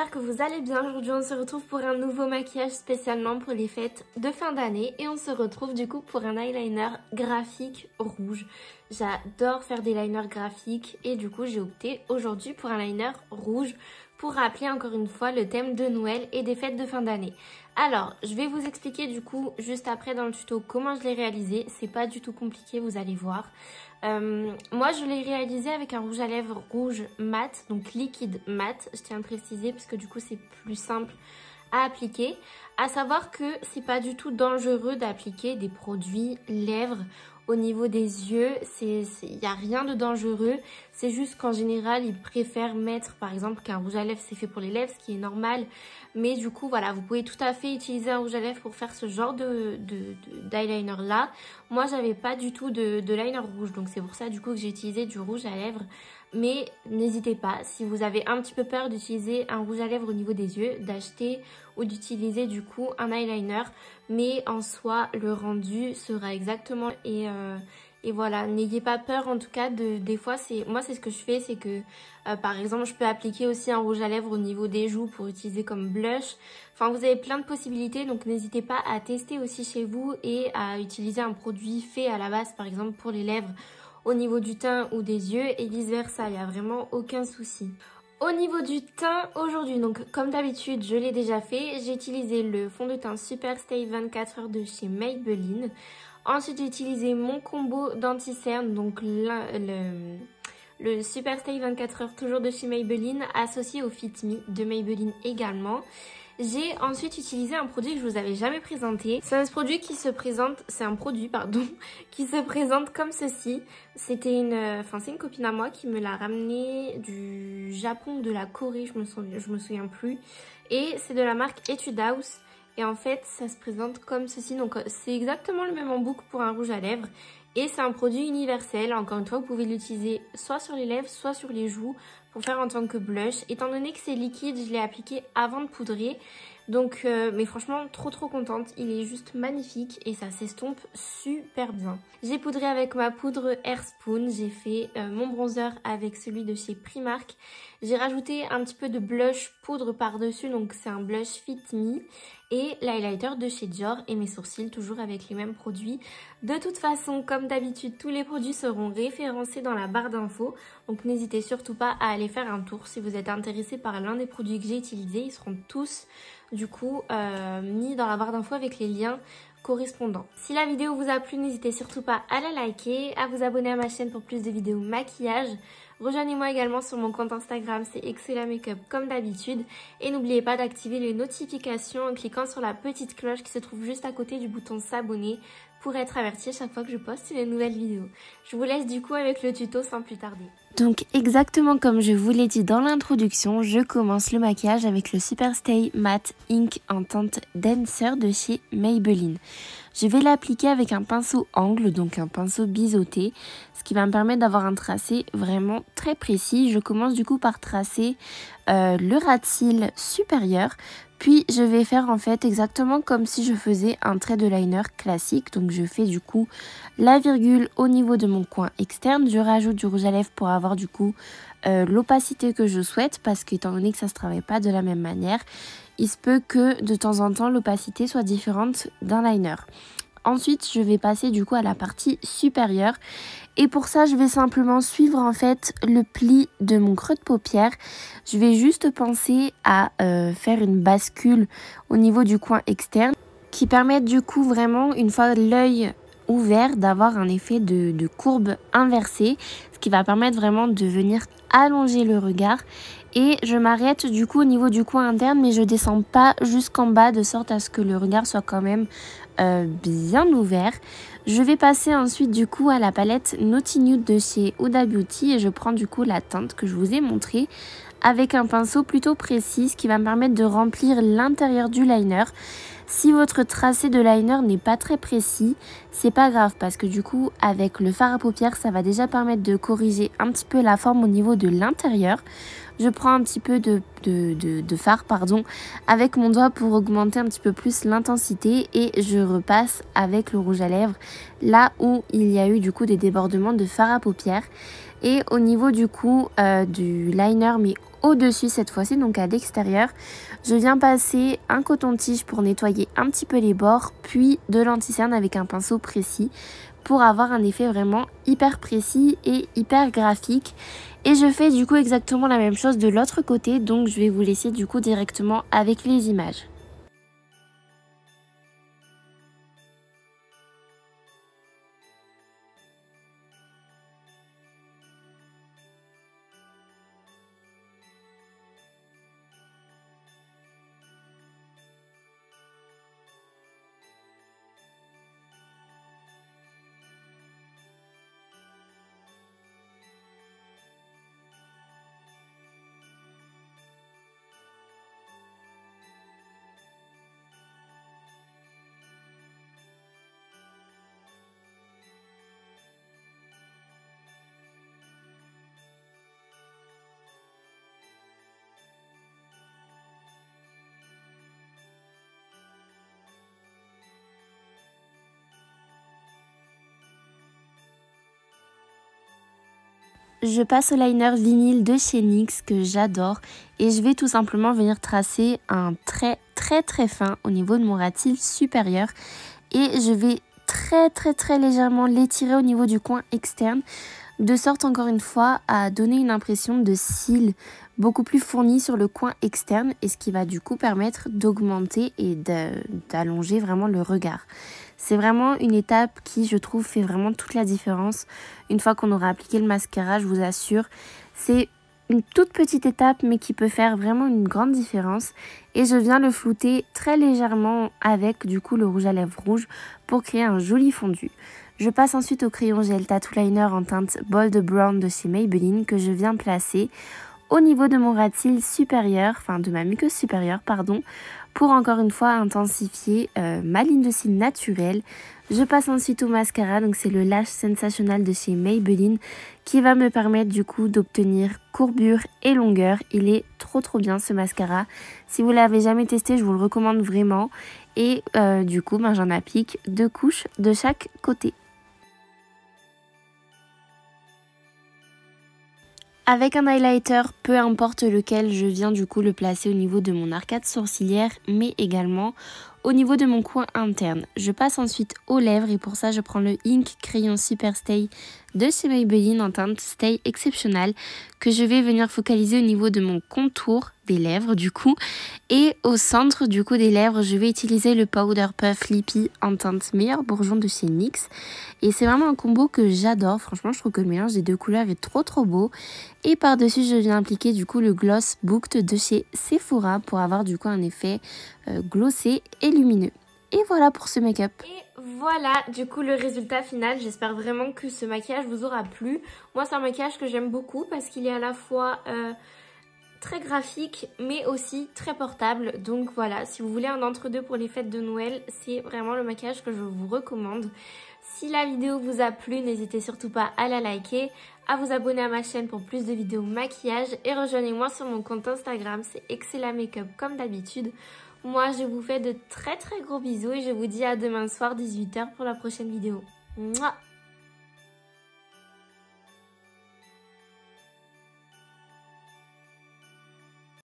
j'espère que vous allez bien. Aujourd'hui on se retrouve pour un nouveau maquillage spécialement pour les fêtes de fin d'année. Et on se retrouve du coup pour un eyeliner graphique rouge. J'adore faire des liners graphiques et du coup j'ai opté aujourd'hui pour un liner rouge pour rappeler encore une fois le thème de Noël et des fêtes de fin d'année. Alors, je vais vous expliquer du coup juste après dans le tuto comment je l'ai réalisé. C'est pas du tout compliqué, vous allez voir. Moi, je l'ai réalisé avec un rouge à lèvres rouge mat, donc liquide mat. Je tiens à préciser parce que du coup, c'est plus simple à appliquer. À savoir que c'est pas du tout dangereux d'appliquer des produits lèvres au niveau des yeux. Il n'y a rien de dangereux. C'est juste qu'en général, ils préfèrent mettre, par exemple, qu'un rouge à lèvres, c'est fait pour les lèvres, ce qui est normal. Mais du coup, voilà, vous pouvez tout à fait utiliser un rouge à lèvres pour faire ce genre d'eyeliner là. Moi, j'avais pas du tout de liner rouge, donc c'est pour ça du coup que j'ai utilisé du rouge à lèvres. Mais n'hésitez pas, si vous avez un petit peu peur d'utiliser un rouge à lèvres au niveau des yeux, d'acheter ou d'utiliser du coup un eyeliner. Mais en soi, le rendu sera exactement... Et voilà, n'ayez pas peur en tout cas des fois, moi c'est ce que je fais, c'est que par exemple je peux appliquer aussi un rouge à lèvres au niveau des joues pour utiliser comme blush. Enfin vous avez plein de possibilités, donc n'hésitez pas à tester aussi chez vous et à utiliser un produit fait à la base par exemple pour les lèvres au niveau du teint ou des yeux et vice versa, il n'y a vraiment aucun souci. Au niveau du teint aujourd'hui, donc comme d'habitude je l'ai déjà fait, j'ai utilisé le fond de teint Super Stay 24 heures de chez Maybelline. Ensuite, j'ai utilisé mon combo d'anti-cerne, donc le Super Stay 24 heures toujours de chez Maybelline, associé au Fit Me de Maybelline également. J'ai ensuite utilisé un produit que je vous avais jamais présenté. C'est un produit qui se présente, qui se présente comme ceci. C'était c'est une copine à moi qui me l'a ramené du Japon, de la Corée, je me souviens plus. Et c'est de la marque Etude House. Et en fait, ça se présente comme ceci. Donc, c'est exactement le même embout que pour un rouge à lèvres. Et c'est un produit universel. Encore une fois, vous pouvez l'utiliser soit sur les lèvres, soit sur les joues pour faire en tant que blush. Étant donné que c'est liquide, je l'ai appliqué avant de poudrer. Donc, mais franchement, trop contente. Il est juste magnifique et ça s'estompe super bien. J'ai poudré avec ma poudre Airspoon. J'ai fait mon bronzer avec celui de chez Primark. J'ai rajouté un petit peu de blush poudre par-dessus. Donc, c'est un blush Fit Me. Et l'highlighter de chez Dior et mes sourcils toujours avec les mêmes produits. De toute façon, comme d'habitude, tous les produits seront référencés dans la barre d'infos. Donc n'hésitez surtout pas à aller faire un tour si vous êtes intéressé par l'un des produits que j'ai utilisés. Ils seront tous du coup mis dans la barre d'infos avec les liens correspondants. Si la vidéo vous a plu, n'hésitez surtout pas à la liker, à vous abonner à ma chaîne pour plus de vidéos maquillage. Rejoignez-moi également sur mon compte Instagram, c'est Excella Makeup comme d'habitude. Et n'oubliez pas d'activer les notifications en cliquant sur la petite cloche qui se trouve juste à côté du bouton s'abonner pour être averti à chaque fois que je poste une nouvelle vidéo. Je vous laisse du coup avec le tuto sans plus tarder. Donc exactement comme je vous l'ai dit dans l'introduction, je commence le maquillage avec le Super Stay Matte Ink en teinte Dancer de chez Maybelline. Je vais l'appliquer avec un pinceau angle, donc un pinceau biseauté, ce qui va me permettre d'avoir un tracé vraiment très précis. Je commence du coup par tracer le ras de cils supérieur, puis je vais faire en fait exactement comme si je faisais un trait de liner classique. Donc je fais du coup la virgule au niveau de mon coin externe, je rajoute du rouge à lèvres pour avoir du coup l'opacité que je souhaite, parce qu'étant donné que ça ne se travaille pas de la même manière, il se peut que de temps en temps l'opacité soit différente d'un liner. Ensuite, je vais passer du coup à la partie supérieure et pour ça, je vais simplement suivre en fait le pli de mon creux de paupière. Je vais juste penser à faire une bascule au niveau du coin externe qui permet du coup vraiment, une fois l'œil ouvert, d'avoir un effet de courbe inversée, ce qui va permettre vraiment de venir allonger le regard. Et je m'arrête du coup au niveau du coin interne, mais je descends pas jusqu'en bas de sorte à ce que le regard soit quand même bien ouvert. Je vais passer ensuite du coup à la palette Naughty Nude de chez Huda Beauty et je prends du coup la teinte que je vous ai montrée avec un pinceau plutôt précis qui va me permettre de remplir l'intérieur du liner. Si votre tracé de liner n'est pas très précis, c'est pas grave parce que du coup avec le fard à paupières ça va déjà permettre de corriger un petit peu la forme au niveau de l'intérieur. Je prends un petit peu de fard avec mon doigt pour augmenter un petit peu plus l'intensité et je repasse avec le rouge à lèvres là où il y a eu du coup des débordements de fard à paupières. Et au niveau du coup du liner, mais au-dessus cette fois-ci, donc à l'extérieur. Je viens passer un coton-tige pour nettoyer un petit peu les bords, puis de l'anti-cerne avec un pinceau précis pour avoir un effet vraiment hyper précis et hyper graphique. Et je fais du coup exactement la même chose de l'autre côté, donc je vais vous laisser du coup directement avec les images. Je passe au liner vinyle de chez NYX que j'adore et je vais tout simplement venir tracer un trait très fin au niveau de mon ras de cils supérieur et je vais très légèrement l'étirer au niveau du coin externe de sorte encore une fois à donner une impression de cils beaucoup plus fournis sur le coin externe et ce qui va du coup permettre d'augmenter et d'allonger vraiment le regard. C'est vraiment une étape qui, je trouve, fait vraiment toute la différence. Une fois qu'on aura appliqué le mascara, je vous assure, c'est une toute petite étape mais qui peut faire vraiment une grande différence. Et je viens le flouter très légèrement avec du coup le rouge à lèvres rouge pour créer un joli fondu. Je passe ensuite au crayon gel Tattoo Liner en teinte Bold Brown de chez Maybelline que je viens placer au niveau de mon ras de cils supérieur, enfin de ma muqueuse supérieure, pardon, pour encore une fois intensifier ma ligne de cils naturelle. Je passe ensuite au mascara, donc c'est le Lash Sensational de chez Maybelline qui va me permettre du coup d'obtenir courbure et longueur. Il est trop bien ce mascara. Si vous l'avez jamais testé, je vous le recommande vraiment. Et du coup, j'en applique 2 couches de chaque côté. Avec un highlighter, peu importe lequel, je viens du coup le placer au niveau de mon arcade sourcilière, mais également au niveau de mon coin interne. Je passe ensuite aux lèvres et pour ça je prends le Ink Crayon Super Stay de chez Maybelline en teinte Stay Exceptional que je vais venir focaliser au niveau de mon contour des lèvres du coup. Et au centre du coup des lèvres, je vais utiliser le Powder Puff Lippy en teinte Meilleur Bourgeon de chez NYX. Et c'est vraiment un combo que j'adore, franchement je trouve que le mélange des deux couleurs est trop beau. Et par-dessus je viens appliquer du coup le Gloss Booked de chez Sephora pour avoir du coup un effet glossé et lumineux. Et voilà pour ce make-up. Et voilà du coup le résultat final. J'espère vraiment que ce maquillage vous aura plu. Moi c'est un maquillage que j'aime beaucoup parce qu'il est à la fois très graphique mais aussi très portable. Donc voilà, si vous voulez un entre-deux pour les fêtes de Noël, c'est vraiment le maquillage que je vous recommande. Si la vidéo vous a plu, n'hésitez surtout pas à la liker, à vous abonner à ma chaîne pour plus de vidéos maquillage et rejoignez-moi sur mon compte Instagram, c'est Excella Makeup comme d'habitude. Moi, je vous fais de très gros bisous et je vous dis à demain soir 18 h pour la prochaine vidéo. Mouah.